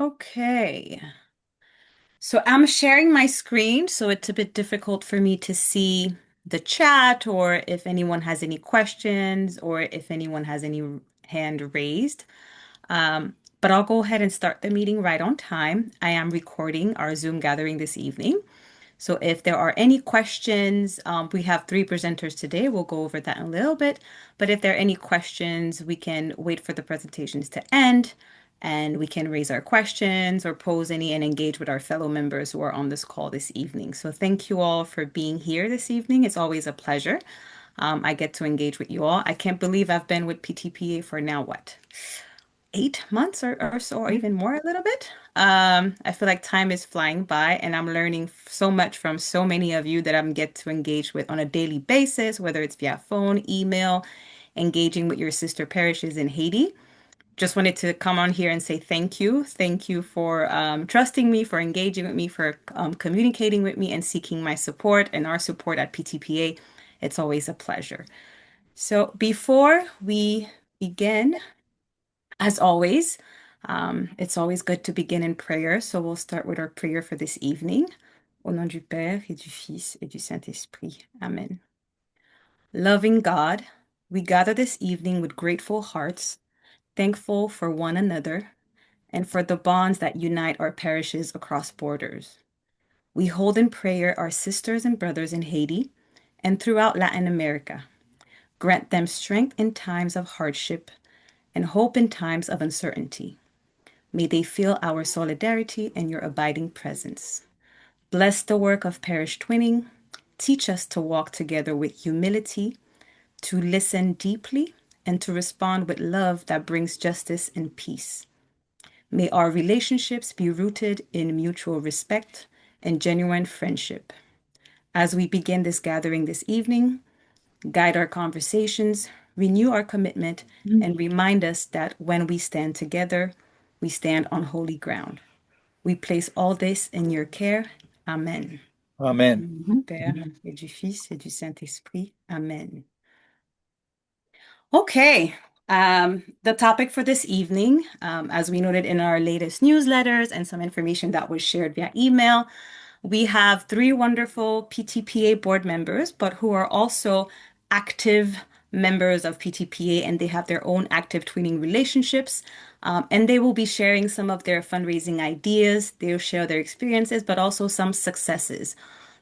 Okay. So I'm sharing my screen, so it's a bit difficult for me to see the chat or if anyone has any questions or if anyone has any hand raised. But I'll go ahead and start the meeting right on time. I am recording our Zoom gathering this evening. So if there are any questions, we have three presenters today. We'll go over that in a little bit. But if there are any questions, we can wait for the presentations to end and we can raise our questions or pose any and engage with our fellow members who are on this call this evening. So thank you all for being here this evening. It's always a pleasure. I get to engage with you all. I can't believe I've been with PTPA for now, what? 8 months or so, or even more a little bit. I feel like time is flying by, and I'm learning so much from so many of you that I'm get to engage with on a daily basis, whether it's via phone, email, engaging with your sister parishes in Haiti. Just wanted to come on here and say thank you. Thank you for trusting me, for engaging with me, for communicating with me, and seeking my support and our support at PTPA. It's always a pleasure. So before we begin, as always, it's always good to begin in prayer. So we'll start with our prayer for this evening. Au nom du Père et du Fils et du Saint-Esprit. Amen. Loving God, we gather this evening with grateful hearts, thankful for one another and for the bonds that unite our parishes across borders. We hold in prayer our sisters and brothers in Haiti and throughout Latin America. Grant them strength in times of hardship and hope in times of uncertainty. May they feel our solidarity and your abiding presence. Bless the work of parish twinning. Teach us to walk together with humility, to listen deeply, and to respond with love that brings justice and peace. May our relationships be rooted in mutual respect and genuine friendship. As we begin this gathering this evening, guide our conversations, renew our commitment, and remind us that when we stand together, we stand on holy ground. We place all this in your care. Amen. Au Amen. nom du Père et du Fils et du Saint-Esprit. Amen. Okay. The topic for this evening, as we noted in our latest newsletters and some information that was shared via email, we have three wonderful PTPA board members, but who are also active members of PTPA and they have their own active twinning relationships. And they will be sharing some of their fundraising ideas. They'll share their experiences, but also some successes.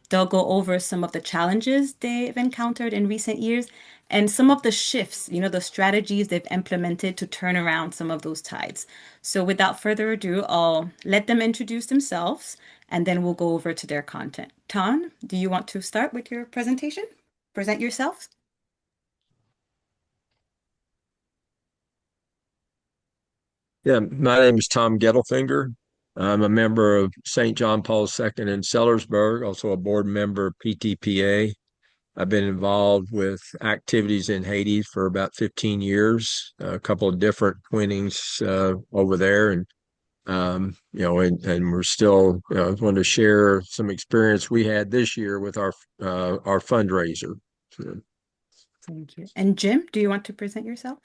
They'll go over some of the challenges they've encountered in recent years and some of the shifts, the strategies they've implemented to turn around some of those tides. So without further ado, I'll let them introduce themselves and then we'll go over to their content. Ton, do you want to start with your presentation? Present yourself. Yeah, my name is Tom Gettelfinger. I'm a member of St. John Paul II in Sellersburg, also a board member of PTPA. I've been involved with activities in Haiti for about 15 years, a couple of different twinnings over there. And we're still want to share some experience we had this year with our fundraiser. So, Thank you. And Jim, do you want to present yourself?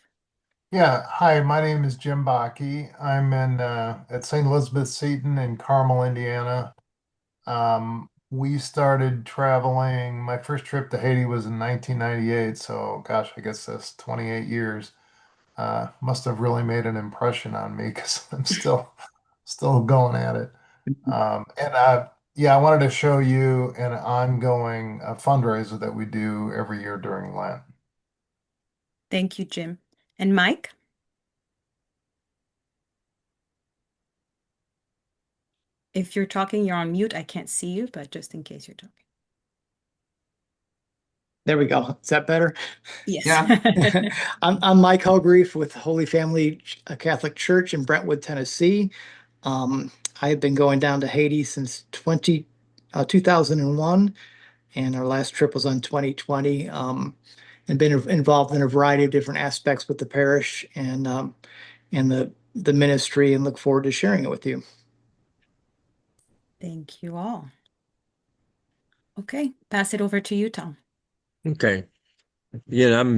Yeah, hi, my name is Jim Bakke. I'm in at St. Elizabeth Seton in Carmel, Indiana. We started traveling. My first trip to Haiti was in 1998, so gosh, I guess that's 28 years. Must have really made an impression on me because I'm still going at it. Yeah, I wanted to show you an ongoing fundraiser that we do every year during Lent. Thank you, Jim. And Mike? If you're talking, you're on mute. I can't see you, but just in case you're talking. There we go. Is that better? Yes. Yeah. I'm Mike Hogreef with Holy Family Catholic Church in Brentwood, Tennessee. I have been going down to Haiti since 2001, and our last trip was on 2020. And been involved in a variety of different aspects with the parish and the ministry, and look forward to sharing it with you. Thank you all. Okay, pass it over to you, Tom. okay. Yeah, I'm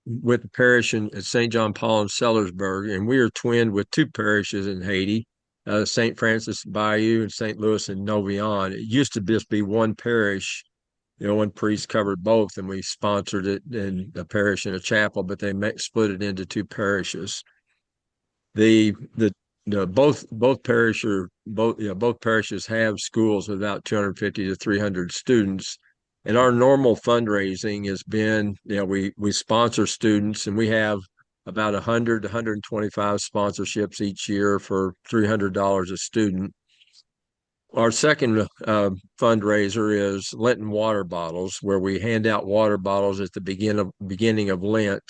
with the parish at St. John Paul in Sellersburg, and we are twinned with two parishes in Haiti. St. Francis Bayou and St. Louis and Novion. It used to just be one parish, one priest covered both, and we sponsored it in a parish and a chapel, but they split it into two parishes. Both parish or both parishes have schools with about 250 to 300 students. And our normal fundraising has been, we sponsor students, and we have about 100 to 125 sponsorships each year for $300 a student. Our second fundraiser is Lenten water bottles, where we hand out water bottles at the beginning of Lent,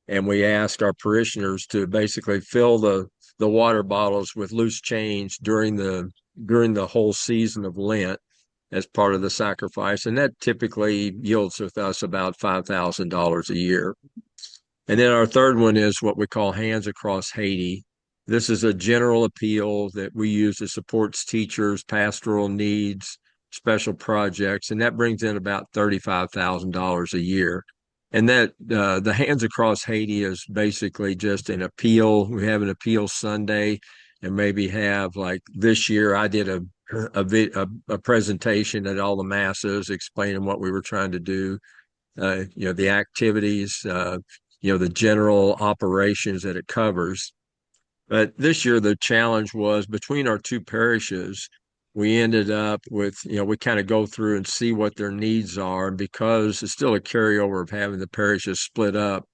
and we ask our parishioners to basically fill the water bottles with loose change during the whole season of Lent as part of the sacrifice, and that typically yields with us about $5,000 a year. And then our third one is what we call Hands Across Haiti. This is a general appeal that we use to support teachers, pastoral needs, special projects, and that brings in about $35,000 a year. And that the Hands Across Haiti is basically just an appeal. We have an appeal Sunday, and maybe have, like this year, I did a presentation at all the masses explaining what we were trying to do, the activities, the general operations that it covers. But this year, the challenge was between our two parishes, we ended up with, we kind of go through and see what their needs are, because it's still a carryover of having the parishes split up.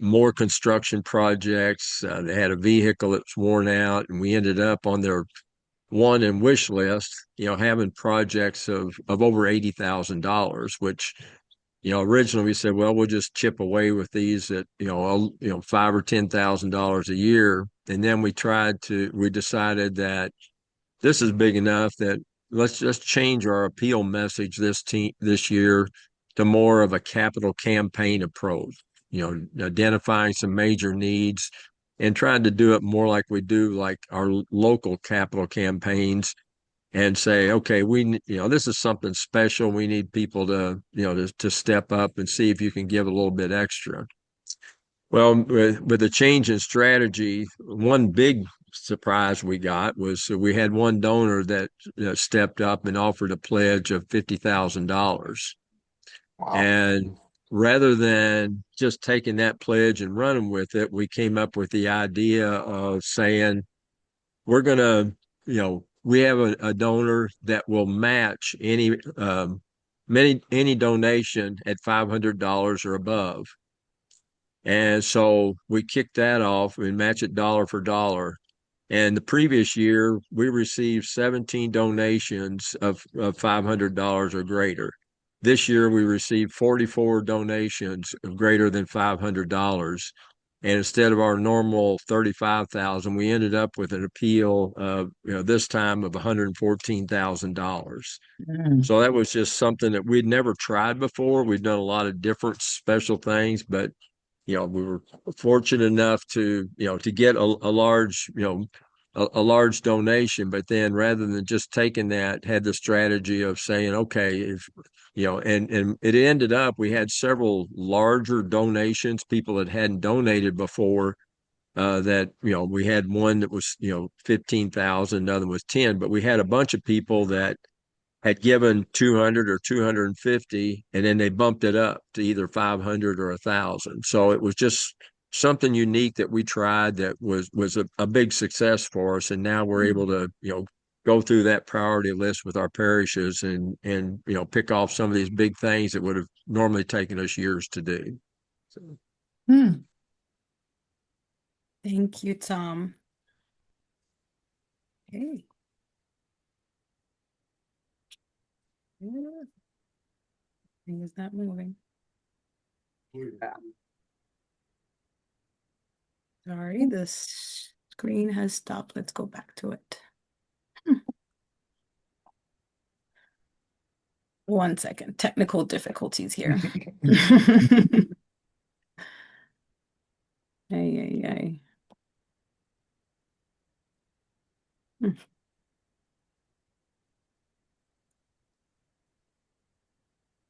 More construction projects. They had a vehicle that's worn out, and we ended up on their want and wish list, having projects of over $80,000, which originally we said, well, we'll just chip away with these at, $5,000 or $10,000 a year. And then we decided that this is big enough that let's just change our appeal message this year to more of a capital campaign approach, identifying some major needs and trying to do it more like we do like our local capital campaigns, and say, okay, this is something special. We need people to step up and see if you can give a little bit extra. Well, with the change in strategy, one big surprise we got was we had one donor that stepped up and offered a pledge of $50,000. Wow. And rather than just taking that pledge and running with it, we came up with the idea of saying, we're going to, we have a donor that will match any donation at $500 or above. And so we kicked that off and match it dollar for dollar. And the previous year, we received 17 donations of $500 or greater. This year, we received 44 donations of greater than $500. And instead of our normal 35,000, we ended up with an appeal of, this time of $114,000. So that was just something that we'd never tried before. We've done a lot of different special things, but we were fortunate enough to get a large, a large donation. But then rather than just taking that, had the strategy of saying, okay, if and it ended up, we had several larger donations, people that hadn't donated before. That we had one that was 15,000, another was 10, but we had a bunch of people that had given 200 or 250, and then they bumped it up to either 500 or 1,000. So it was just something unique that we tried that was a big success for us. And now we're able to, go through that priority list with our parishes and pick off some of these big things that would have normally taken us years to do. So. Thank you, Tom. Okay. Thing is not moving. Sorry, the screen has stopped. Let's go back to it. 1 second. Technical difficulties here. Ay.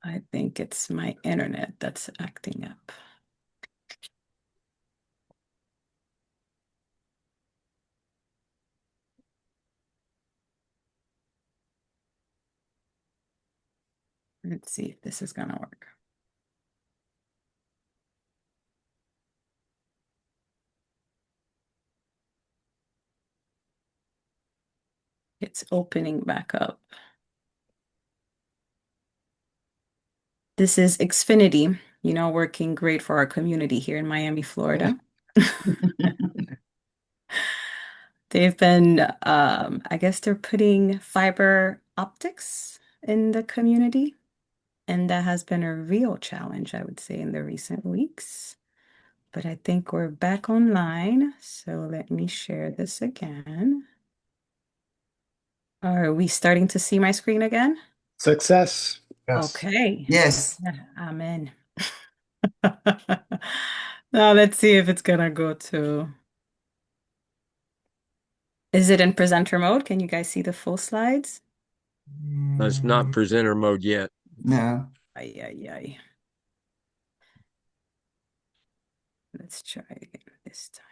I think it's my internet that's acting up. Let's see if this is gonna work. It's opening back up. This is Xfinity, working great for our community here in Miami, Florida. They've been, I guess they're putting fiber optics in the community, and that has been a real challenge, I would say, in the recent weeks. But I think we're back online, so let me share this again. Are we starting to see my screen again? Success. Yes. Okay. Yes. Yeah, I'm in. Now let's see if it's gonna go to. Is it in presenter mode? Can you guys see the full slides? It's not Mm, presenter mode yet. No. Ay, ay, ay. Let's try again this time.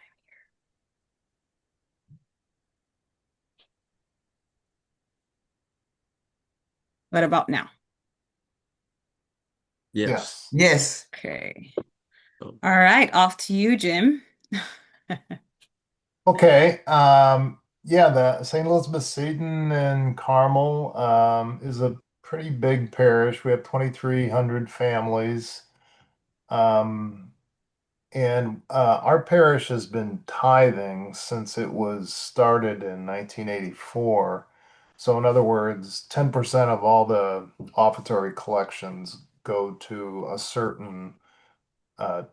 What about now? Yes. yes. Yes. Okay. Oh, All right, off to you, Jim. Okay. Yeah, the St. Elizabeth Seton and Carmel is a pretty big parish. We have 2,300 families. Um, and our parish has been tithing since it was started in 1984. So, in other words, 10% of all the offertory collections go to a certain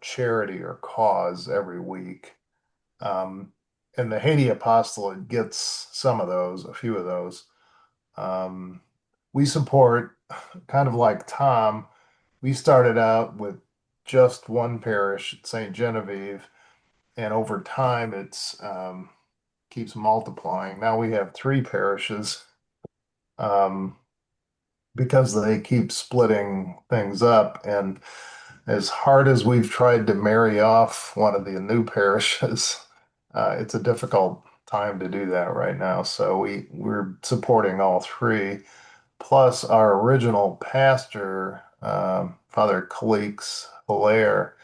charity or cause every week. Um, and the Haiti Apostolate gets some of those, a few of those. Um, we support, kind of like Tom, we started out with just one parish, St. Genevieve, and over time it's keeps multiplying. Now we have three parishes um, because they keep splitting things up. And as hard as we've tried to marry off one of the new parishes, it's a difficult time to do that right now. So we're supporting all three. Plus, our original pastor, Father Calix Hilaire,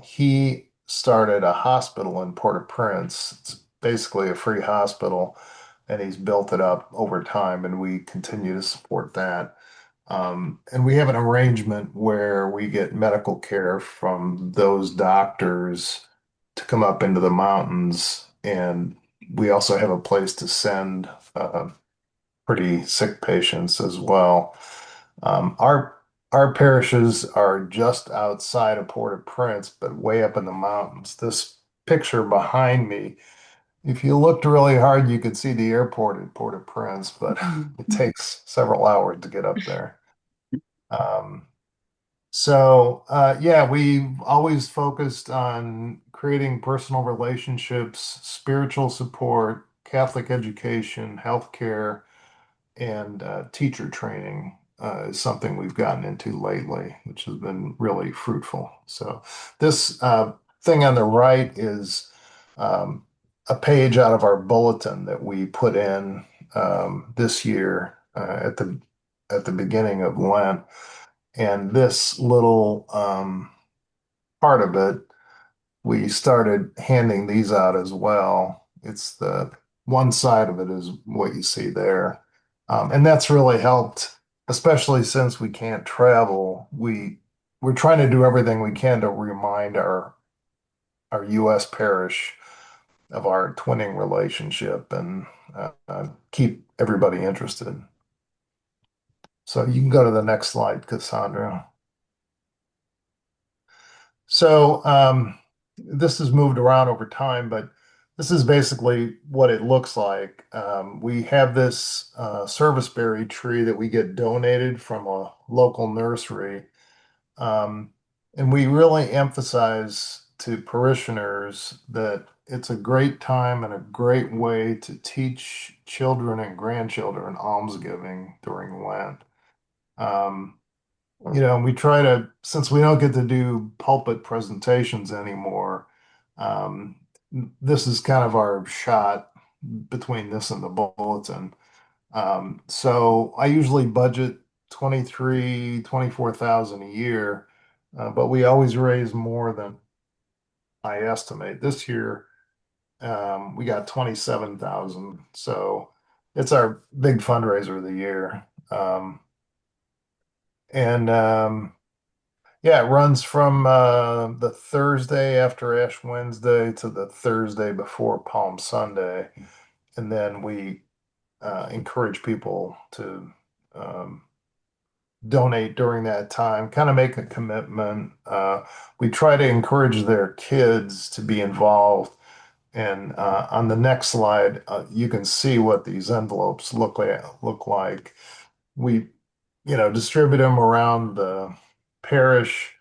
he started a hospital in Port-au-Prince. It's basically a free hospital, and he's built it up over time, and we continue to support that. And we have an arrangement where we get medical care from those doctors to come up into the mountains, and we also have a place to send pretty sick patients as well. Our parishes are just outside of Port-au-Prince, but way up in the mountains. This picture behind me, if you looked really hard, you could see the airport at Port-au-Prince, but it takes several hours to get up there. Um, yeah, we've always focused on creating personal relationships, spiritual support, Catholic education, healthcare, and teacher training is something we've gotten into lately, which has been really fruitful. So this thing on the right is um, a page out of our bulletin that we put in this year at the beginning of Lent. And this little part of it, we started handing these out as well. It's the one side of it is what you see there. And that's really helped, especially since we can't travel. We're trying to do everything we can to remind our U.S. parish of our twinning relationship and keep everybody interested. So you can go to the next slide, Cassandra. So this has moved around over time, but this is basically what it looks like. We have this serviceberry tree that we get donated from a local nursery. Um, and we really emphasize to parishioners that it's a great time and a great way to teach children and grandchildren almsgiving during Lent. Um, we try to, since we don't get to do pulpit presentations anymore, um, this is kind of our shot between this and the bulletin. So I usually budget 24,000 a year, but we always raise more than I estimate. This year, we got 27,000. So it's our big fundraiser of the year. And yeah, it runs from the Thursday after Ash Wednesday to the Thursday before Palm Sunday. And then we encourage people to um, donate during that time, kind of make a commitment. We try to encourage their kids to be involved. And on the next slide, you can see what these envelopes look like. We, distribute them around the parish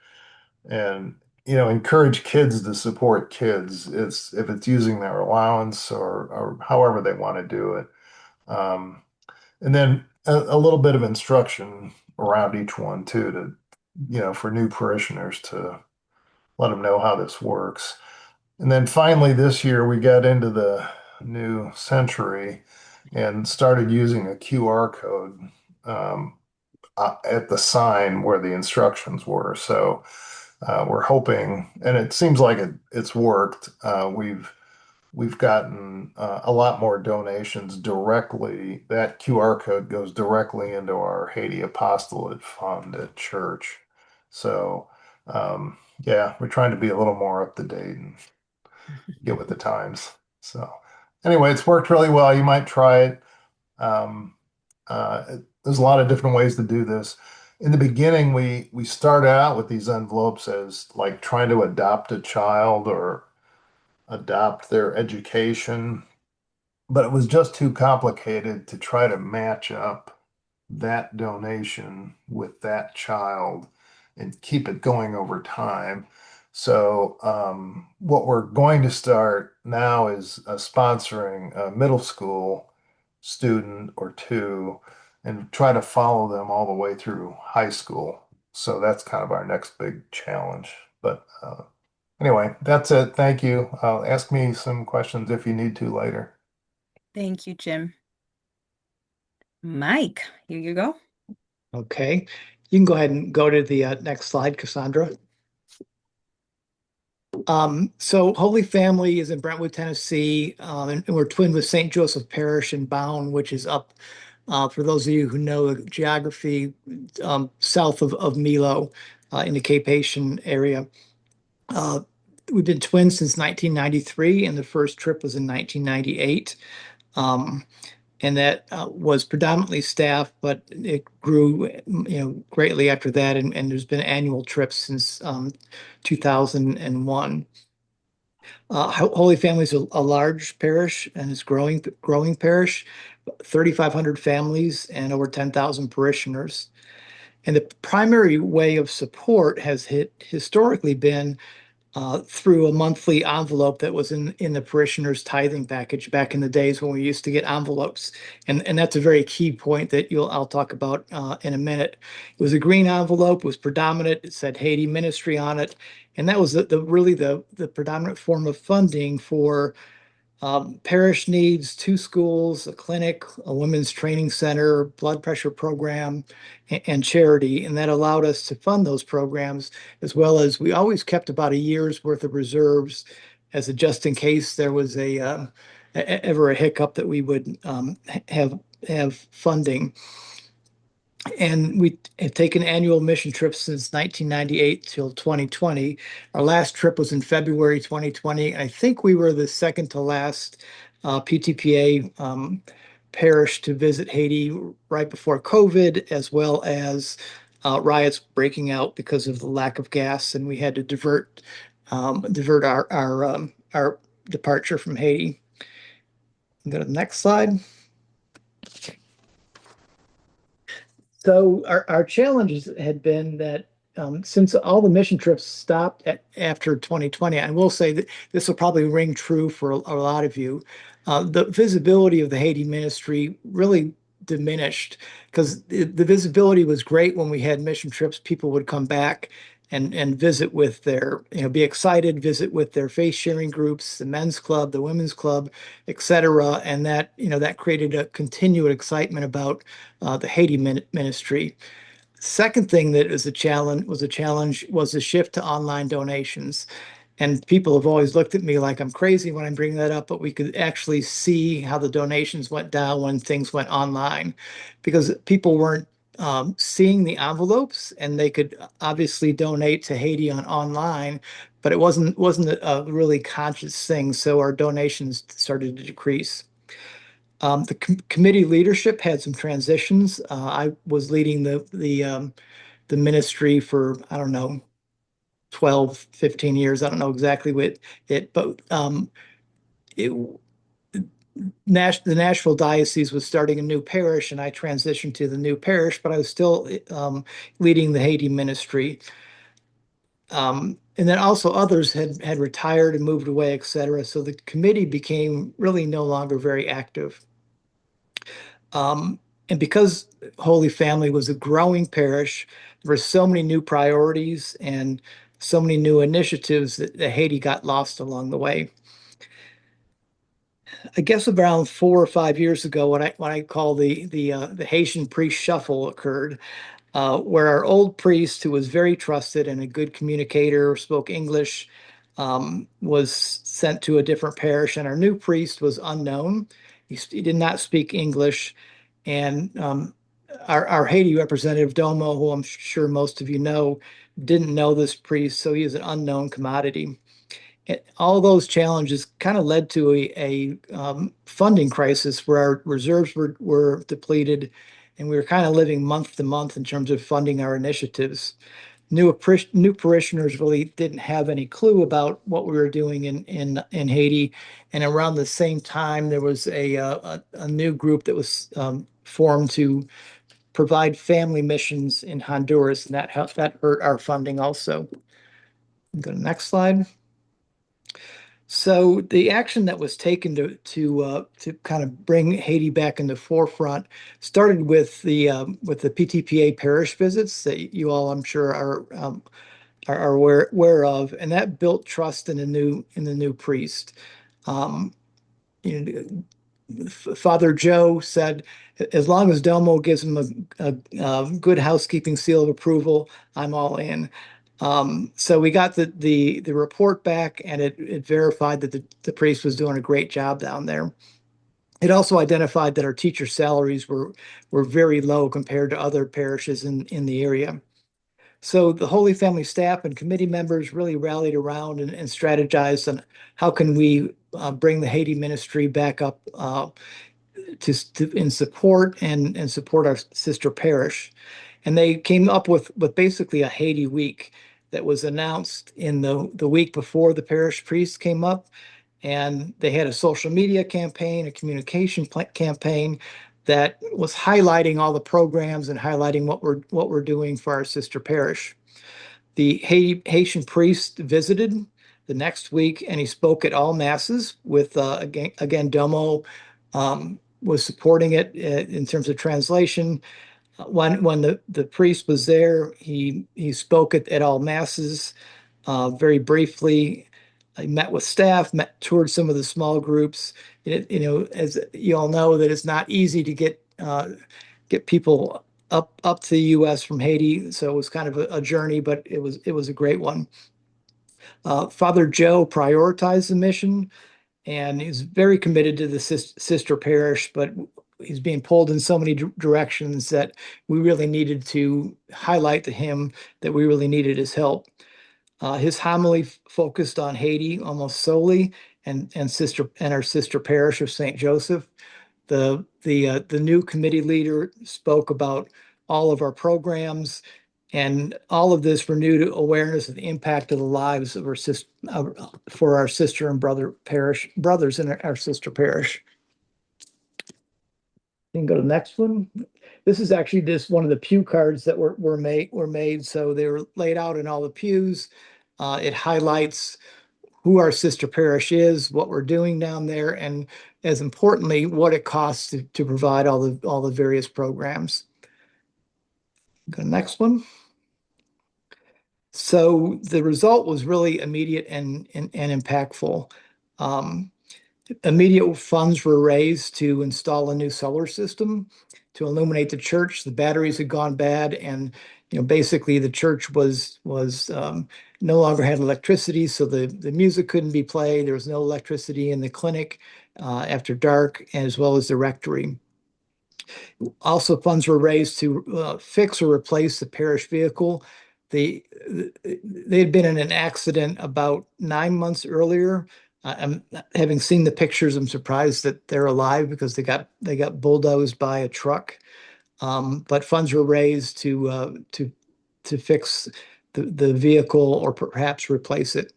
and encourage kids to support kids. It's if it's using their allowance or however they want to do it. Um, and then a little bit of instruction around each one too, to for new parishioners to let them know how this works. And then finally this year we got into the new century and started using a QR code um, at the sign where the instructions were. So we're hoping, and it seems like it's worked. We've gotten a lot more donations directly. That QR code goes directly into our Haiti Apostolate Fund at church. So yeah, we're trying to be a little more up to date and get with the times. So anyway, it's worked really well. You might try it. Um, there's a lot of different ways to do this. In the beginning, we started out with these envelopes as like trying to adopt a child or adopt their education, but it was just too complicated to try to match up that donation with that child and keep it going over time. So, what we're going to start now is sponsoring a middle school student or two and try to follow them all the way through high school. So that's kind of our next big challenge. But anyway, that's it. Thank you. Ask me some questions if you need to later. Thank you, Jim. Mike, here you go. Okay. You can go ahead and go to the next slide, Cassandra. So Holy Family is in Brentwood, Tennessee, and we're twinned with St. Joseph Parish in Bound, which is up, for those of you who know the geography, south of Milo, in the Cape Haitian area. Uh, we've been twins since 1993, and the first trip was in 1998. Um, and that was predominantly staff, but it grew, greatly after that, and there's been annual trips since 2001. Holy Family is a large parish and it's growing parish, 3,500 families and over 10,000 parishioners. And the primary way of support has historically been through a monthly envelope that was in the parishioners' tithing package back in the days when we used to get envelopes. And that's a very key point that I'll talk about in a minute. It was a green envelope, it was predominant, it said Haiti Ministry on it. And that was really the predominant form of funding for parish needs, two schools, a clinic, a women's training center, blood pressure program, and charity. And that allowed us to fund those programs, as well as we always kept about a year's worth of reserves as a just in case there was ever a hiccup that we would have funding. And we have taken annual mission trips since 1998 till 2020. Our last trip was in February 2020. I think we were the second to last PTPA parish to visit Haiti right before COVID, as well as riots breaking out because of the lack of gas, and we had to divert our departure from Haiti. Go to the next slide. So our challenges had been that since all the mission trips stopped after 2020, I will say that this will probably ring true for a lot of you. The visibility of the Haiti ministry really diminished because the visibility was great when we had mission trips. People would come back and visit with their, be excited, visit with their faith sharing groups, the men's club, the women's club, etc. And that created a continued excitement about the Haiti ministry. Second thing that was a challenge was the shift to online donations. And people have always looked at me like I'm crazy when I'm bringing that up, but we could actually see how the donations went down when things went online because people weren't seeing the envelopes and they could obviously donate to Haiti online, but it wasn't a really conscious thing. So our donations started to decrease. The committee leadership had some transitions. I was leading the ministry for, I don't know, 12, 15 years. I don't know exactly what but it, the Nashville diocese was starting a new parish, and I transitioned to the new parish, but I was still leading the Haiti ministry. And then also others had retired and moved away, etc. So the committee became really no longer very active. Um, and because Holy Family was a growing parish, there were so many new priorities and so many new initiatives that Haiti got lost along the way. I guess around 4 or 5 years ago, what I call the Haitian priest shuffle occurred, where our old priest, who was very trusted and a good communicator, spoke English, was sent to a different parish, and our new priest was unknown. He did not speak English, and our Haiti representative, Domo, who I'm sure most of you know, didn't know this priest, so he is an unknown commodity. All those challenges kind of led to a funding crisis where our reserves were depleted, and we were kind of living month to month in terms of funding our initiatives. New parishioners really didn't have any clue about what we were doing in Haiti, and around the same time, there was a new group that was formed to provide family missions in Honduras, and that hurt our funding also. Go to the next slide. So the action that was taken to kind of bring Haiti back in the forefront started with the PTPA Parish visits that you all, I'm sure, are aware of, and that built trust in the new priest. Um, you know, Father Joe said, as long as Domo gives him a good housekeeping seal of approval, I'm all in. So we got the report back, and it verified that the priest was doing a great job down there. It also identified that our teacher salaries were very low compared to other parishes in the area. So the Holy Family staff and committee members really rallied around and strategized on how can we bring the Haiti ministry back up in support and support our sister parish. And they came up with basically a Haiti week that was announced in the week before the parish priest came up. And they had a social media campaign, a communication campaign that was highlighting all the programs and highlighting what we're doing for our sister parish. The Haitian priest visited the next week, and he spoke at all masses with again Domo was supporting it in terms of translation. When the priest was there, he spoke at all masses very briefly. I met with staff, toured some of the small groups. As you all know, that it's not easy to get people up to the U.S. from Haiti, so it was kind of a journey, but it was a great one. Father Joe prioritized the mission, and he's very committed to the sister parish, but he's being pulled in so many directions that we really needed to highlight to him that we really needed his help. His homily focused on Haiti almost solely, and our sister parish of St. Joseph. The new committee leader spoke about all of our programs, and all of this renewed awareness of the impact of the lives of for our sister and brothers in our sister parish. You can go to the next one. This is actually just one of the pew cards that were made. So they were laid out in all the pews. It highlights who our sister parish is, what we're doing down there, and as importantly, what it costs to provide all the various programs. Go to the next one. So the result was really immediate and impactful. Um, Immediate funds were raised to install a new solar system to illuminate the church. The batteries had gone bad, and basically the church was no longer had electricity, so the music couldn't be played. There was no electricity in the clinic after dark, as well as the rectory. Also, funds were raised to fix or replace the parish vehicle. They they had been in an accident about 9 months earlier. Having seen the pictures, I'm surprised that they're alive because they got bulldozed by a truck. But funds were raised to fix the vehicle or perhaps replace it.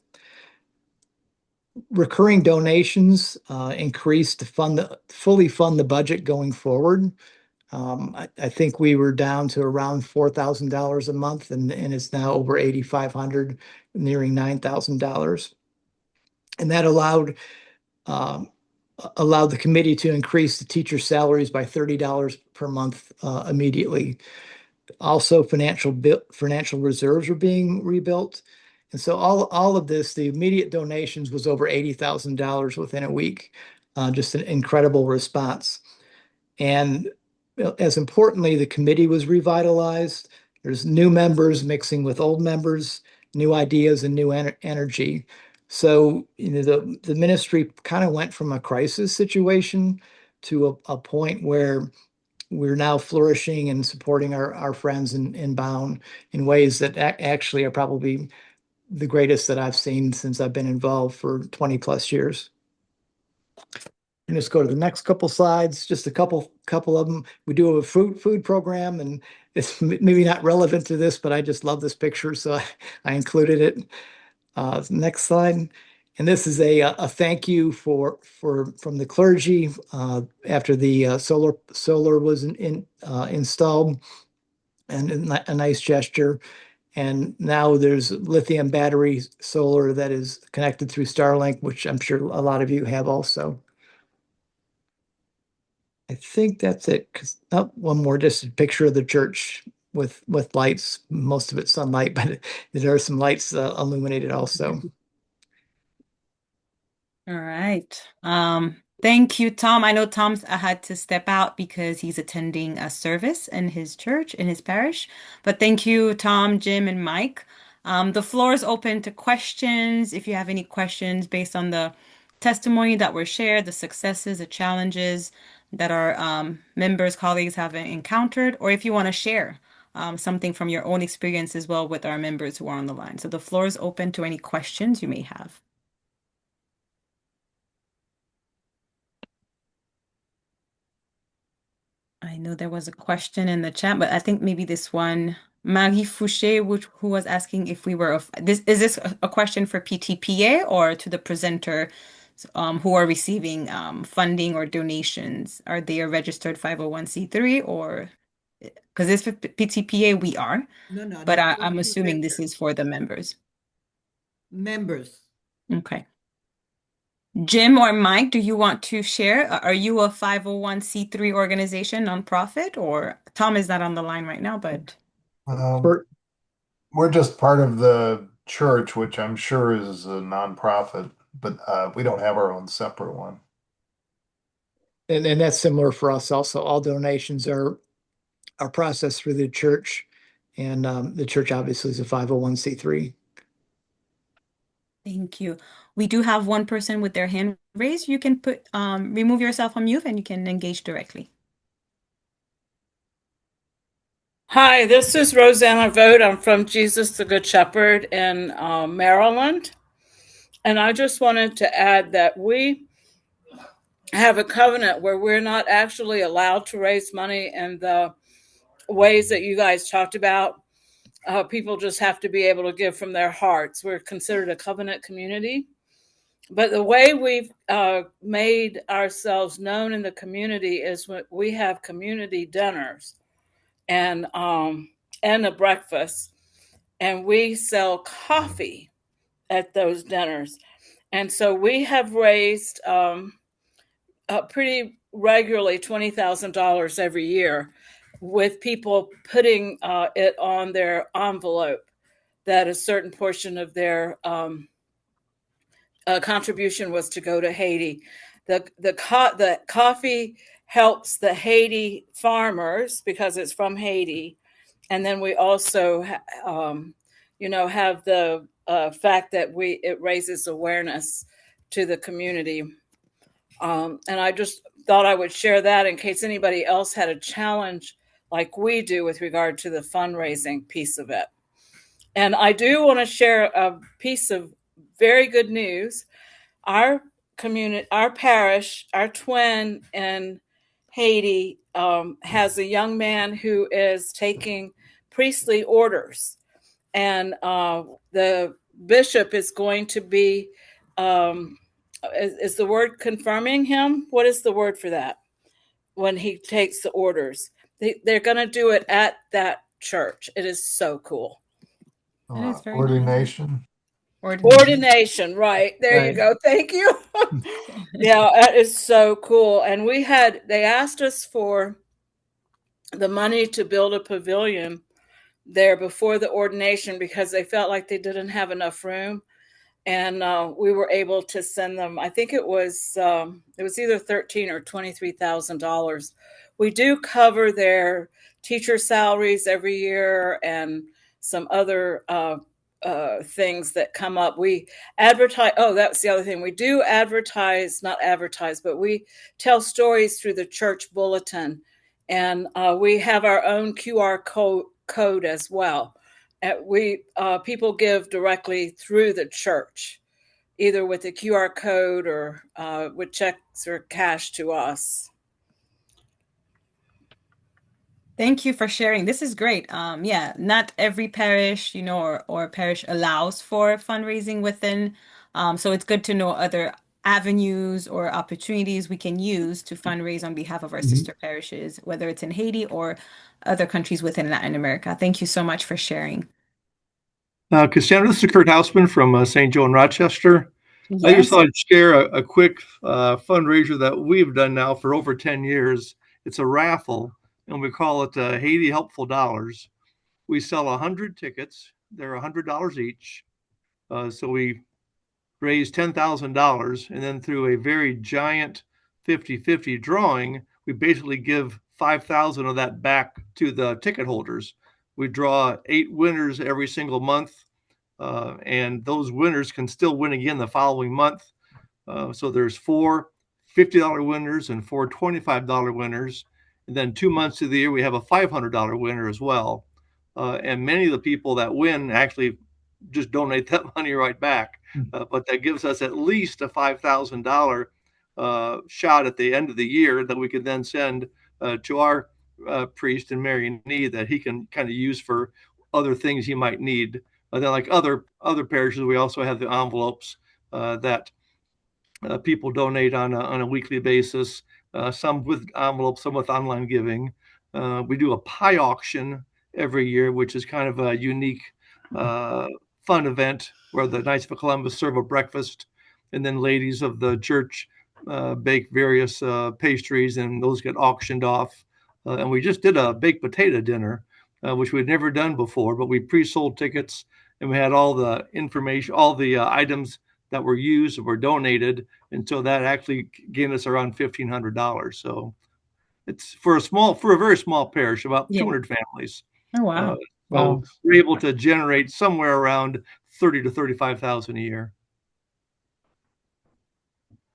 Recurring donations increased to fully fund the budget going forward. I think we were down to around $4,000 a month, and it's now over 8,500, nearing $9,000. And that allowed the committee to increase the teacher salaries by $30 per month immediately. Also, financial reserves were being rebuilt. And so all of this, the immediate donations was over $80,000 within a week. Just an incredible response. And as importantly, the committee was revitalized. There's new members mixing with old members, new ideas and new energy. So, the ministry kind of went from a crisis situation to a point where we're now flourishing and supporting our friends in Bound in ways that actually are probably the greatest that I've seen since I've been involved for 20 plus years. And just go to the next couple slides, just a couple of them. We do have a food program, and it's maybe not relevant to this, but I just love this picture, so I included it. Next slide. And this is a thank you from the clergy after the solar was installed, and a nice gesture. And now there's lithium battery solar that is connected through Starlink, which I'm sure a lot of you have also. I think that's it. Oh, one more, just a picture of the church with lights, most of it sunlight, but there are some lights illuminated also. All right. Thank you, Tom. I know Tom's had to step out because he's attending a service in his church, in his parish. But thank you, Tom, Jim, and Mike. The floor is open to questions. If you have any questions based on the testimony that were shared, the successes, the challenges that our members, colleagues have encountered, or if you want to share something from your own experience as well with our members who are on the line. So the floor is open to any questions you may have. I know there was a question in the chat, but I think maybe this one, Marie Fouché, who was asking if we were is this a question for PTPA or to the presenter who are receiving funding or donations? Are they a registered 501(c)(3) or because this for PTPA we are, No, no, but that's for I'm assuming this presenters. is for the members. Members. Okay. Jim or Mike, do you want to share? Are you a 501(c)(3) organization, nonprofit, or Tom is not on the line right now, but Um, For, we're just part of the church, which I'm sure is a nonprofit, but we don't have our own separate one. and that's similar for us also. All donations are processed through the church, and the church obviously is a 501(c)(3). thank you. We do have one person with their hand raised. You can remove yourself from mute and you can engage directly. Hi, this is Rosanna Vogt. I'm from Jesus the Good Shepherd in Maryland. And I just wanted to add that we have a covenant where we're not actually allowed to raise money in the ways that you guys talked about. People just have to be able to give from their hearts. We're considered a covenant community. But the way we've made ourselves known in the community is when we have community dinners and a breakfast, and we sell coffee at those dinners. And so we have raised pretty regularly $20,000 every year with people putting it on their envelope that a certain portion of their contribution was to go to Haiti. The coffee helps the Haiti farmers because it's from Haiti, and then we also have the fact that it raises awareness to the community. And I just thought I would share that in case anybody else had a challenge like we do with regard to the fundraising piece of it. And I do want to share a piece of very good news. Our community, our parish, our twin in Haiti has a young man who is taking priestly orders. And the bishop is going to be, is the word confirming him? What is the word for that? When he takes the orders, they're going to do it at that church. It is so cool. That is very Ordination. Ordination, right. There you Right. go. Thank you. Yeah, that is so cool. And they asked us for the money to build a pavilion there before the ordination because they felt like they didn't have enough room. And we were able to send them, I think it was either $13,000 or $23,000. We do cover their teacher salaries every year and some other things that come up. We advertise. Oh, that's the other thing. We do advertise, not advertise, but we tell stories through the church bulletin. And we have our own QR code as well. People give directly through the church, either with a QR code or with checks or cash to us. Thank you for sharing. This is great. Yeah, not every parish, or parish allows for fundraising within. So it's good to know other avenues or opportunities we can use to fundraise on behalf of our sister parishes, whether it's in Haiti or other countries within Latin America. Thank you so much for sharing. Cassandra, this is Kurt Hausman from St. Joe in Rochester. I just Yes. thought I'd share a quick fundraiser that we've done now for over 10 years. It's a raffle, and we call it Haiti Helpful Dollars. We sell 100 tickets. They're $100 each. So we raise $10,000, and then through a very giant 50-50 drawing, we basically give 5,000 of that back to the ticket holders. We draw 8 winners every single month, and those winners can still win again the following month. So there's 4 $50 winners and 4 $25 winners. And then 2 months of the year, we have a $500 winner as well. And many of the people that win actually just donate that money right back. But that gives us at least a $5,000 shot at the end of the year that we can then send to our priest in Mary in Need that he can kind of use for other things he might need. Then, like other parishes, we also have the envelopes that people donate on a weekly basis. Some with envelopes, some with online giving. We do a pie auction every year, which is kind of a unique, fun event where the Knights of Columbus serve a breakfast, and then ladies of the church bake various pastries, and those get auctioned off. And we just did a baked potato dinner, which we'd never done before, but we pre-sold tickets, and we had all the information, all the items that were used were donated, and so that actually gained us around $1,500. So it's for a very small parish, about 200 families. Oh, wow. So we're able to generate somewhere around 30 to 35,000 a year.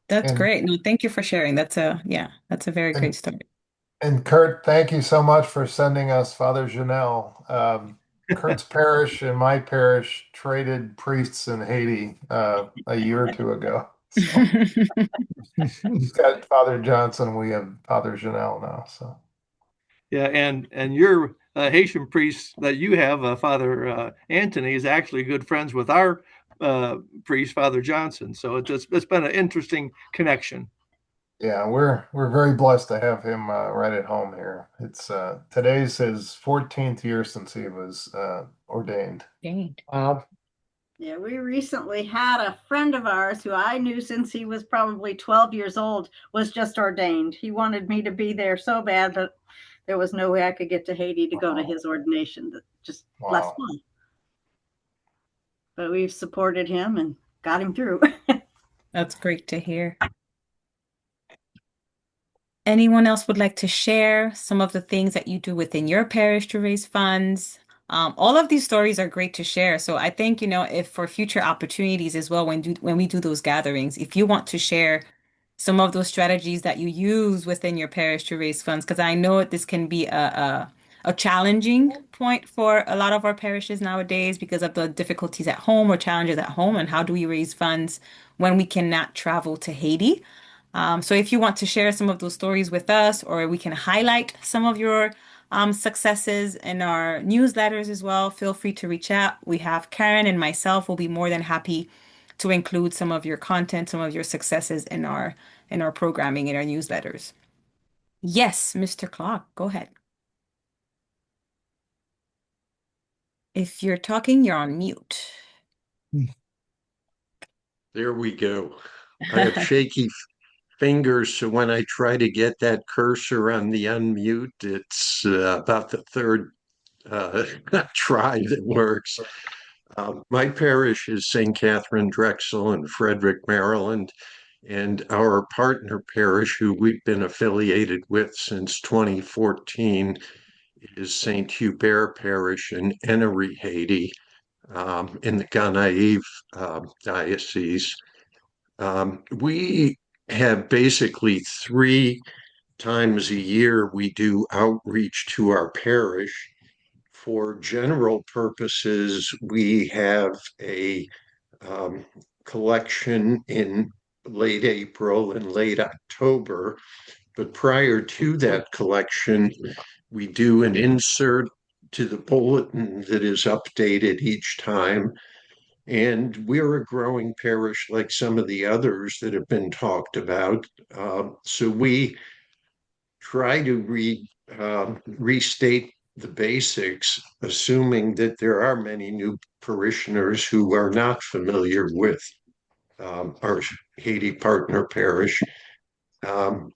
That's great. No, thank you for sharing. That's a very great story. And Kurt, thank you so much for sending us Father Janelle. Kurt's parish and my parish traded priests in Haiti a year or two ago. So he's got Father Johnson. We have Father Janelle now. So yeah, and your Haitian priest that you have, Father Anthony, is actually good friends with our priest, Father Johnson. So it's been an interesting connection. Yeah, we're very blessed to have him right at home here. It's today's his 14th year since he was ordained. Yeah, we recently had a friend of ours who I knew since he was probably 12 years old was just ordained. He wanted me to be there so bad, but there was no way I could get to Haiti to go to his ordination. Just last month. but we've supported him and got him through. That's great to hear. Anyone else would like to share some of the things that you do within your parish to raise funds? All of these stories are great to share. So I think, if for future opportunities as well, when we do those gatherings, if you want to share some of those strategies that you use within your parish to raise funds, because I know this can be a challenging point for a lot of our parishes nowadays because of the difficulties at home or challenges at home, and how do we raise funds when we cannot travel to Haiti? So if you want to share some of those stories with us, or we can highlight some of your successes in our newsletters as well, feel free to reach out. We have Karen and myself will be more than happy to include some of your content, some of your successes in our programming, in our newsletters. Yes, Mr. Clark, go ahead. If you're talking, you're on mute. There we go. I have shaky fingers, so when I try to get that cursor on the unmute, it's about the third try that works. My parish is St. Catherine Drexel in Frederick, Maryland, and our partner parish, who we've been affiliated with since 2014, is St. Hubert Parish in Ennery, Haiti, in the Ghanaïve diocese. We have basically 3 times a year we do outreach to our parish. For general purposes, we have a collection in late April and late October. But prior to that collection, we do an insert to the bulletin that is updated each time. And we're a growing parish like some of the others that have been talked about. So we try to restate the basics, assuming that there are many new parishioners who are not familiar with our Haiti partner parish.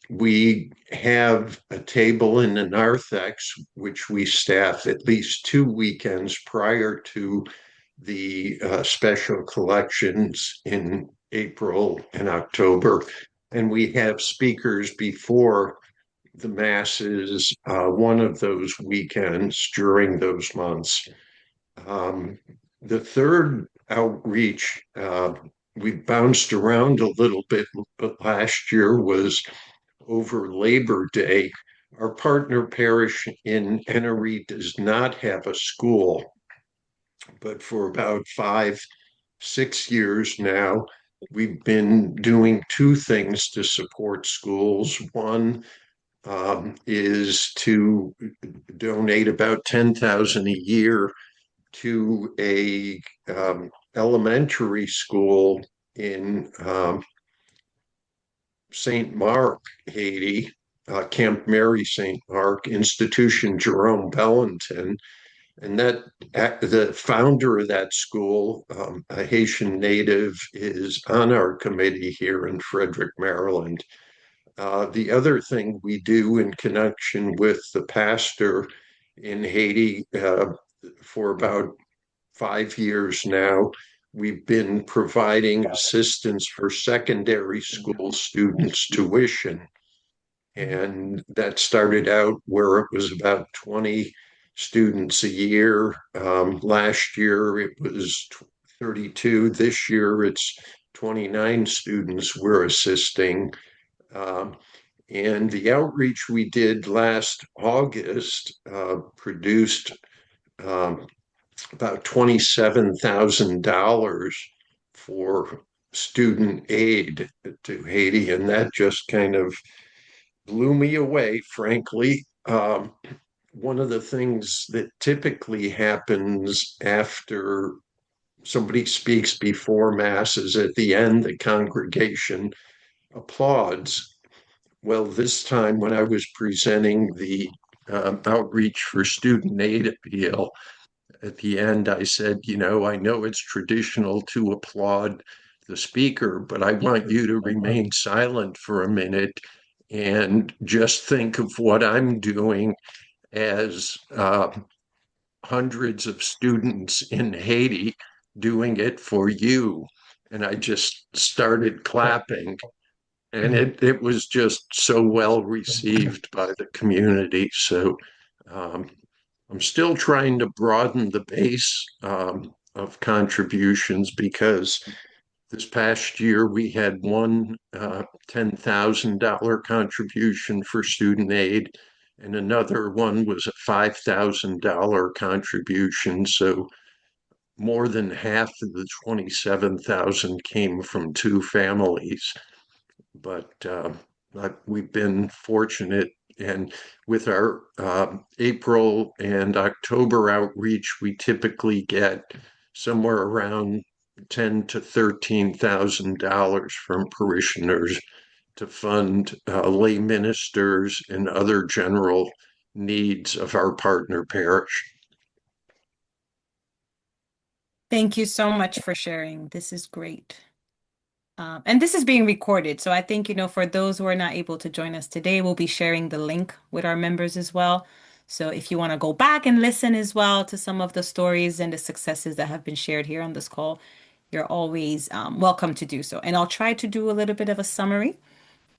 We have a table in the narthex, which we staff at least 2 weekends prior to the special collections in April and October. And we have speakers before the masses one of those weekends during those months. The third outreach, we bounced around a little bit, but last year was over Labor Day. Our partner parish in Ennery does not have a school, but for about 5, 6 years now, we've been doing 2 things to support schools. One is to donate about 10,000 a year to a elementary school in St. Mark, Haiti, Camp Mary St. Mark, Institution Jerome Bellinton. And that the founder of that school, a Haitian native, is on our committee here in Frederick, Maryland. The other thing we do in connection with the pastor in Haiti for about 5 years now, we've been providing assistance for secondary school students' tuition. And that started out where it was about 20 students a year. Last year it was 32. This year it's 29 students we're assisting. And the outreach we did last August produced about $27,000 for student aid to Haiti. And that just kind of blew me away, frankly. One of the things that typically happens after somebody speaks before Mass is at the end, the congregation applauds. Well, this time when I was presenting the outreach for student aid appeal, at the end I said, I know it's traditional to applaud the speaker, but I want you to remain silent for a minute and just think of what I'm doing as hundreds of students in Haiti doing it for you. And I just started clapping. And it was just so well received by the community. So um, I'm still trying to broaden the base of contributions because this past year we had one $10,000 contribution for student aid, and another one was a $5,000 contribution. So more than half of the 27,000 came from two families. But we've been fortunate, and with our April and October outreach, we typically get somewhere around ten to $13,000 from parishioners to fund lay ministers and other general needs of our partner parish. Thank you so much for sharing. This is great. And this is being recorded. So I think, for those who are not able to join us today, we'll be sharing the link with our members as well. So if you want to go back and listen as well to some of the stories and the successes that have been shared here on this call, you're always welcome to do so. And I'll try to do a little bit of a summary.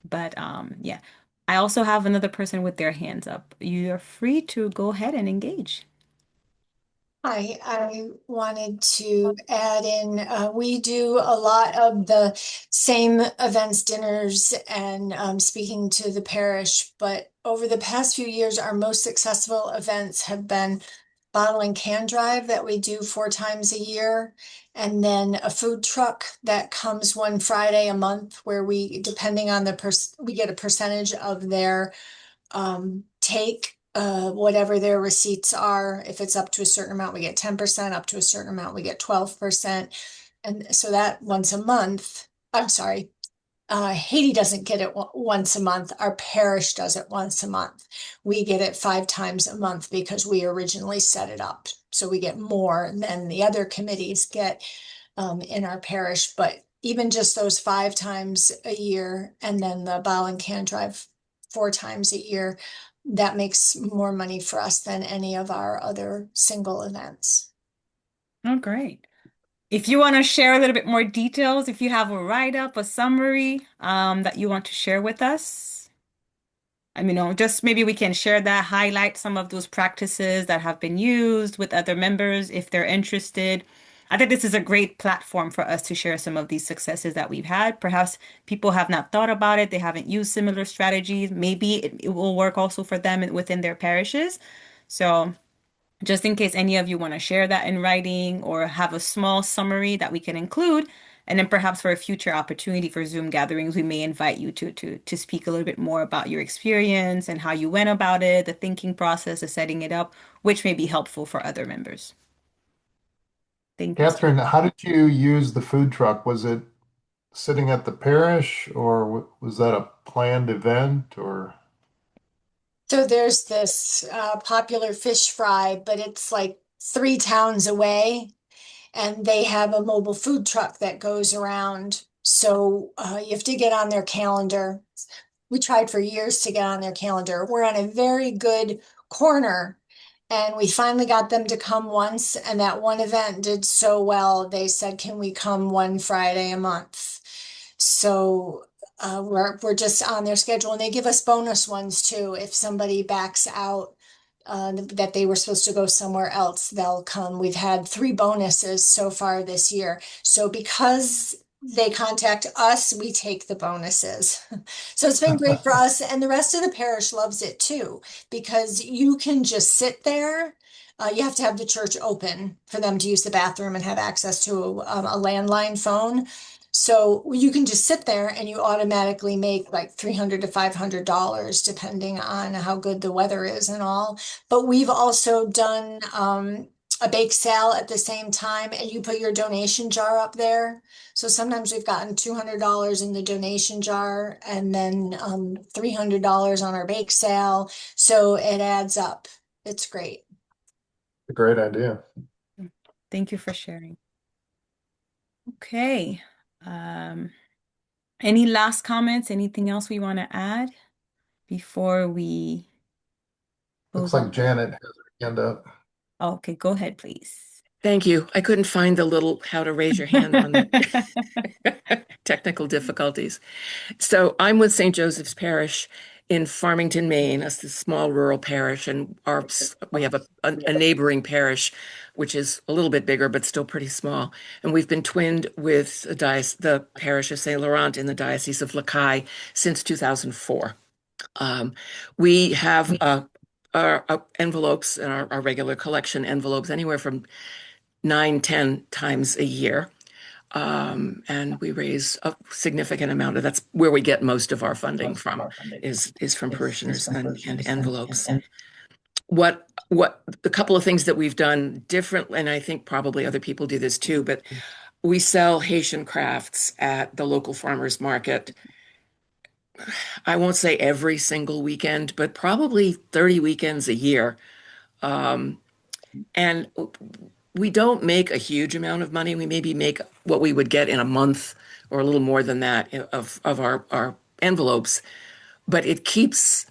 But yeah, I also have another person with their hands up. You're free to go ahead and engage. Hi, I wanted to add in, we do a lot of the same events, dinners, and speaking to the parish, but over the past few years, our most successful events have been bottle and can drive that we do 4 times a year, and then a food truck that comes one Friday a month where we, depending on we get a percentage of their take whatever their receipts are. If it's up to a certain amount, we get 10%, up to a certain amount, we get 12%. And so that once a month, I'm sorry, Haiti doesn't get it once a month. Our parish does it once a month. We get it 5 times a month because we originally set it up. So we get more than the other committees get in our parish. But even just those 5 times a year, and then the bottle and can drive 4 times a year, that makes more money for us than any of our other single events. Oh, great. If you want to share a little bit more details, if you have a write-up, a summary that you want to share with us, just maybe we can share that, highlight some of those practices that have been used with other members if they're interested. I think this is a great platform for us to share some of these successes that we've had. Perhaps people have not thought about it, they haven't used similar strategies. Maybe it will work also for them within their parishes. So just in case any of you want to share that in writing or have a small summary that we can include. And then perhaps for a future opportunity for Zoom gatherings, we may invite you to speak a little bit more about your experience and how you went about it, the thinking process of setting it up, which may be helpful for other members. Thank you. Catherine, how did you use the food truck? Was it sitting at the parish, or was that a planned event, or? So there's this popular fish fry, but it's like 3 towns away, and they have a mobile food truck that goes around. So you have to get on their calendar. We tried for years to get on their calendar. We're on a very good corner, and we finally got them to come once. And that one event did so well, they said, "Can we come one Friday a month?" So we're just on their schedule, and they give us bonus ones too. If somebody backs out that they were supposed to go somewhere else, they'll come. We've had 3 bonuses so far this year. So because they contact us, we take the bonuses. So it's been great for us, and the rest of the parish loves it too, because you can just sit there. You have to have the church open for them to use the bathroom and have access to a landline phone. So you can just sit there and you automatically make like $300 to $500, depending on how good the weather is and all. But we've also done a bake sale at the same time, and you put your donation jar up there. So sometimes we've gotten $200 in the donation jar, and then $300 on our bake sale. So it adds up. It's great. A great idea. Thank you for sharing. Okay. Any last comments? Anything else we want to add before we Looks close like up? Janet has her hand up. Okay, go ahead, please. Thank you. I couldn't find the little how to raise your hand on the technical difficulties. So I'm with St. Joseph's Parish in Farmington, Maine, a small rural parish, and we have a neighboring parish, which is a little bit bigger but still pretty small. And we've been twinned with the parish of Saint Laurent in the Diocese of Lacaille since 2004. We have our envelopes and our regular collection envelopes anywhere from 9, 10 times a year. And we raise a significant amount of that's where we get most of our funding from is from parishioners and envelopes. What the couple of things that we've done different, and I think probably other people do this too, but we sell Haitian crafts at the local farmers market. I won't say every single weekend, but probably 30 weekends a year. And we don't make a huge amount of money. We maybe make what we would get in a month or a little more than that of our envelopes, but it keeps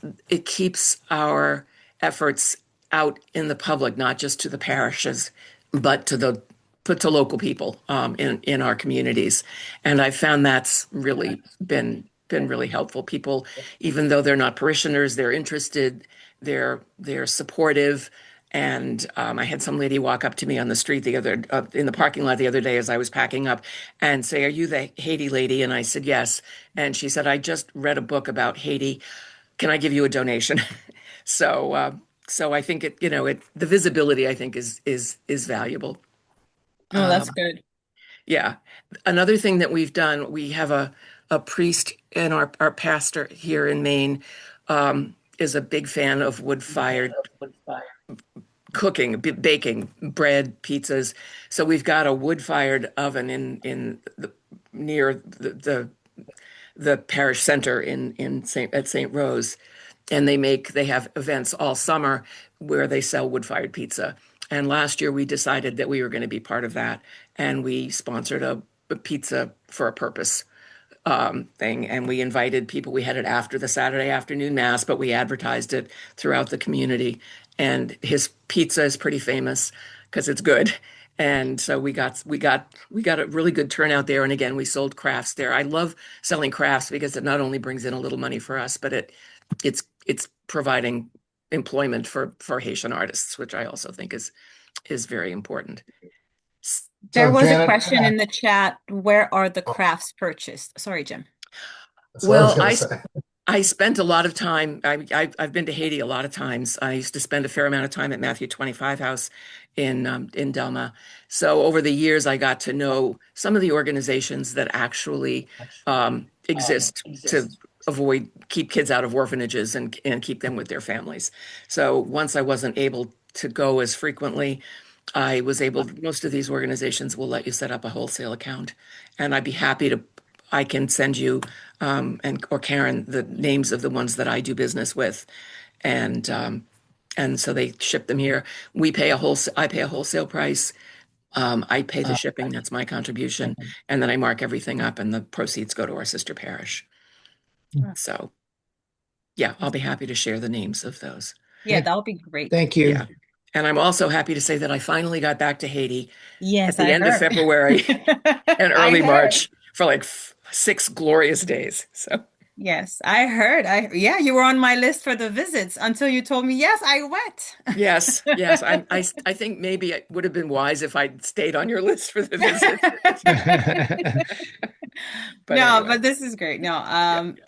our efforts out in the public, not just to the parishes, but to local people in our communities. And I found that's really been really helpful. People, even though they're not parishioners, they're interested, they're supportive. And I had some lady walk up to me on the street in the parking lot the other day as I was packing up and say, "Are you the Haiti lady?" And I said, "Yes." And she said, "I just read a book about Haiti. Can I give you a donation?" So I think the visibility I think is valuable. Oh, that's good. Yeah. Another thing that we've done, we have a priest and our pastor here in Maine is a big fan of wood-fired cooking, baking, bread, pizzas. So we've got a wood-fired oven near the parish center at St. Rose, and they have events all summer where they sell wood-fired pizza. And last year we decided that we were going to be part of that, and we sponsored a pizza for a purpose thing, and we invited people. We had it after the Saturday afternoon mass, but we advertised it throughout the community. And his pizza is pretty famous because it's good. And so we got a really good turnout there. And again, we sold crafts there. I love selling crafts because it not only brings in a little money for us, but it's providing employment for Haitian artists, which I also think is very important. There So was a Janet, question in the chat, where are the crafts purchased? Sorry, Jim. that's what I was Well, gonna say. I spent a lot of time. I've been to Haiti a lot of times. I used to spend a fair amount of time at Matthew 25 House in Delma. So over the years, I got to know some of the organizations that actually exist to keep kids out of orphanages and keep them with their families. So once I wasn't able to go as frequently, most of these organizations will let you set up a wholesale account, and I'd be happy to. I can send you or Karen the names of the ones that I do business with, and so they ship them here. I pay a wholesale price. I pay the shipping. That's my contribution, and then I mark everything up, and the proceeds go to our sister parish. So, yeah, I'll be happy to share the names of those. Yeah, that would be great. Thank you. Yeah. And I'm also happy to say that I finally got back to Haiti Yes, at the end of February and I early heard. March for like 6 glorious days. So Yes, I heard. Yeah, you were on my list for the visits until you told me, yes, I went. yes. I think maybe it would have been wise if I'd stayed on your list for the visit. But No, anyway. but this is great. No,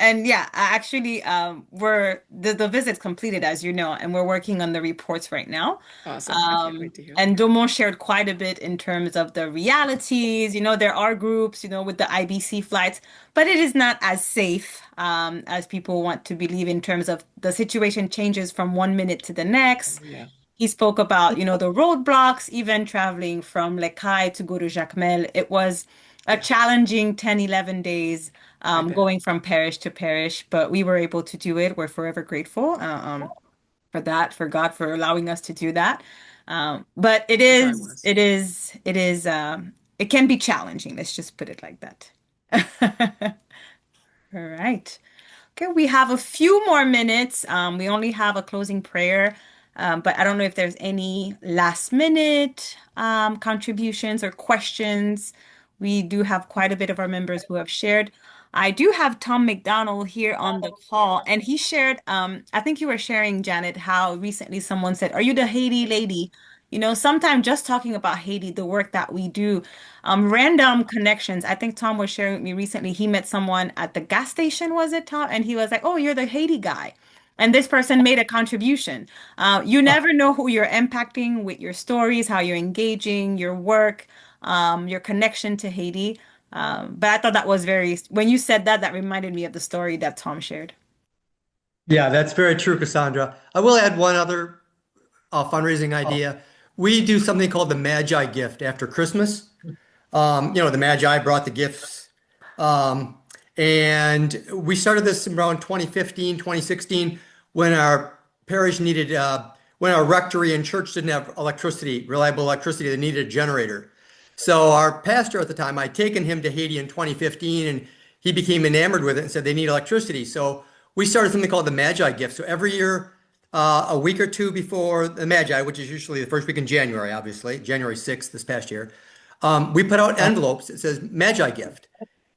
and yeah, actually, we're the visit's completed, as you know, and we're working on the reports right now. Awesome. I can't wait to hear And that. Domo shared quite a bit in terms of the realities. There are groups, with the IBC flights, but it is not as safe as people want to believe in terms of the situation changes from one minute to the next. Yeah. He spoke about, the roadblocks, even traveling from Lekai to go to Jacmel. It was a challenging 10, 11 days going from parish to parish, but we were able to do it. We're forever grateful for that, for God for allowing us to do that. But it can be challenging. Let's just put it like that. All right. Okay, we have a few more minutes. We only have a closing prayer. But I don't know if there's any last minute contributions or questions. We do have quite a bit of our members who have shared. I do have Tom McDonald here on the call, and he shared, I think you were sharing, Janet, how recently someone said, "Are you the Haiti lady?" You know, sometimes just talking about Haiti, the work that we do, random connections. I think Tom was sharing with me recently, he met someone at the gas station, was it, Tom? And he was like, "Oh, you're the Haiti guy." And this person made a contribution. You never know who you're impacting with your stories, how you're engaging, your work, your connection to Haiti. But I thought that was when you said that, that reminded me of the story that Tom shared. Yeah, that's very true, Cassandra. I will add one other fundraising idea. We do something called the Magi gift after Christmas. The Magi brought the gifts. Um, and we started this around 2015, 2016, when our parish needed, when our rectory and church didn't have electricity, reliable electricity, they needed a generator. So our pastor at the time, I'd taken him to Haiti in 2015, and he became enamored with it and said they need electricity. So we started something called the Magi gift. So every year, a week or two before the Magi, which is usually the first week in January, obviously, January 6th this past year, we put out envelopes that says Magi gift.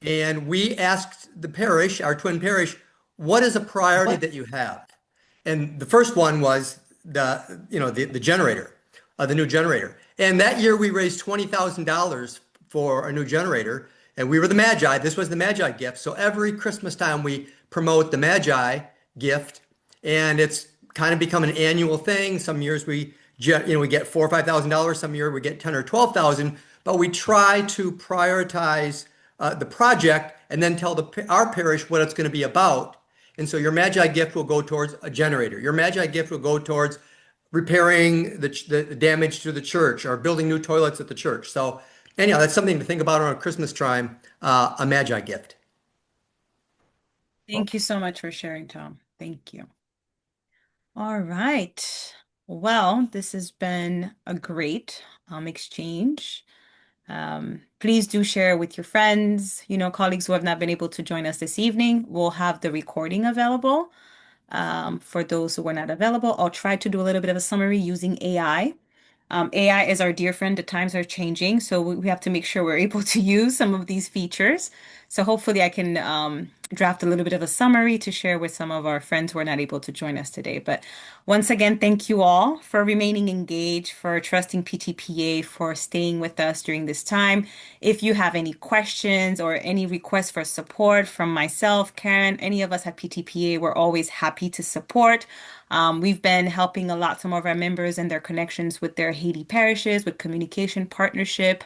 And we asked the parish, our twin parish, what is a priority that you have? And the first one was the generator, the new generator. And that year we raised $20,000 for a new generator. And we were the Magi. This was the Magi gift. So every Christmas time we promote the Magi gift, and it's kind of become an annual thing. Some years we get $4,000 or $5,000. Some year we get 10 or 12,000. But we try to prioritize the project and then tell our parish what it's going to be about. And so your Magi gift will go towards a generator. Your Magi gift will go towards repairing the damage to the church or building new toilets at the church. So anyhow, that's something to think about on a Christmas time, a Magi gift. Thank you so much for sharing, Tom. Thank you. All right. Well, this has been a great exchange. Please do share with your friends, colleagues who have not been able to join us this evening. We'll have the recording available for those who were not available. I'll try to do a little bit of a summary using AI. AI is our dear friend. The times are changing, so we have to make sure we're able to use some of these features. So hopefully I can draft a little bit of a summary to share with some of our friends who are not able to join us today. But once again, thank you all for remaining engaged, for trusting PTPA, for staying with us during this time. If you have any questions or any requests for support from myself, Karen, any of us at PTPA, we're always happy to support. We've been helping a lot, some of our members and their connections with their Haiti parishes, with communication partnership.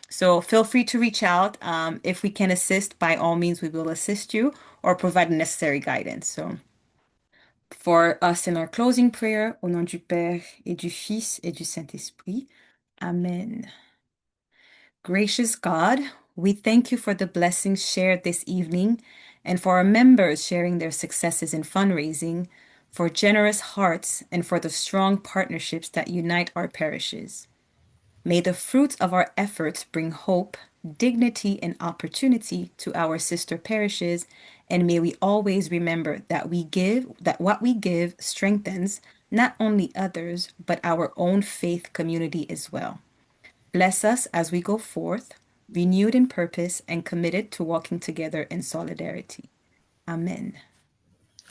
So feel free to reach out. If we can assist, by all means, we will assist you or provide necessary guidance. So for us in our closing prayer, au nom du Père et du Fils et du Saint-Esprit. Amen. Gracious God, we thank you for the blessings shared this evening and for our members sharing their successes in fundraising, for generous hearts, and for the strong partnerships that unite our parishes. May the fruits of our efforts bring hope, dignity, and opportunity to our sister parishes, and may we always remember that what we give strengthens not only others, but our own faith community as well. Bless us as we go forth, renewed in purpose and committed to walking together in solidarity. Amen.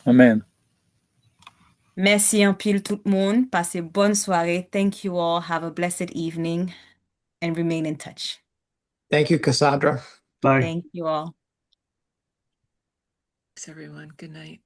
Amen. Merci en pile tout le monde. Passez bonne soirée. Thank you all. Have a blessed evening and remain in touch. Thank you, Cassandra. Bye. Thank you all. Thanks, everyone. Good night.